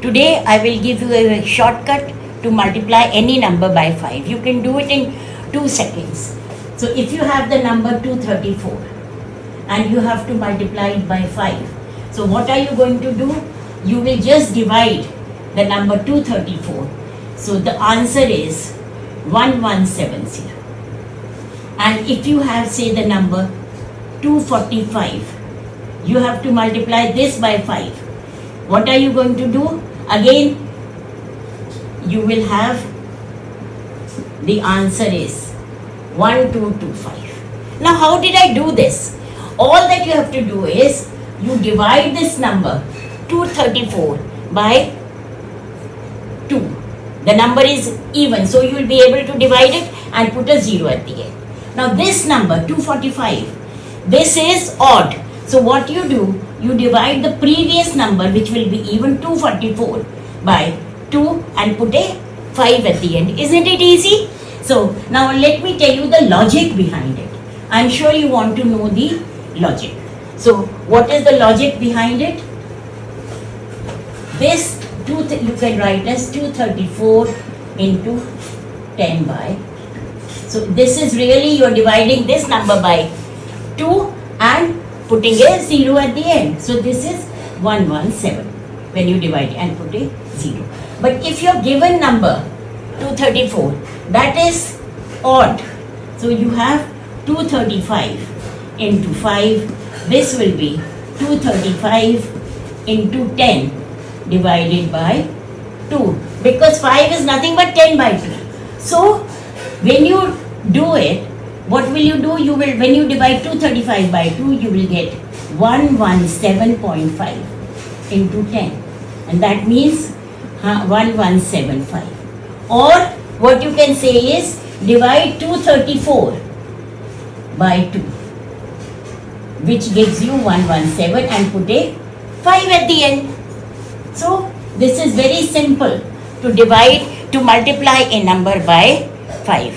Today I will give you a shortcut to multiply any number by 5. You can do it in 2 seconds. So if you have the number 234 and you have to multiply it by 5, so what are you going to do? You will just divide the number 234. So the answer is 1170. And if you have, say, the number 245, you have to multiply this by 5. What are you going to do? Again, you will have the answer is 1225. Now, how did I do this? All that you have to do is you divide this number 234 by 2. The number is even, so you will be able to divide it and put a 0 at the end. Now, this number 245, this is odd. So what you do, you divide the previous number, which will be even, 244, by 2 and put a 5 at the end. Isn't it easy? So now let me tell you the logic behind it. I'm sure you want to know the logic. So what is the logic behind it? This you can write as 234 into 10 by. So this is really, you are dividing this number by 2 and putting a 0 at the end. So this is 117 when you divide and put a 0. But if your given number 234, that is odd. So you have 235 into 5. This will be 235 into 10 divided by 2, because 5 is nothing but 10 by 2. So when you do it, what will you do? You will, when you divide 235 by 2, you will get 117.5 into 10, and that means 1175. Or what you can say is divide 234 by 2, which gives you 117, and put a 5 at the end. So this is very simple to divide, to multiply a number by 5.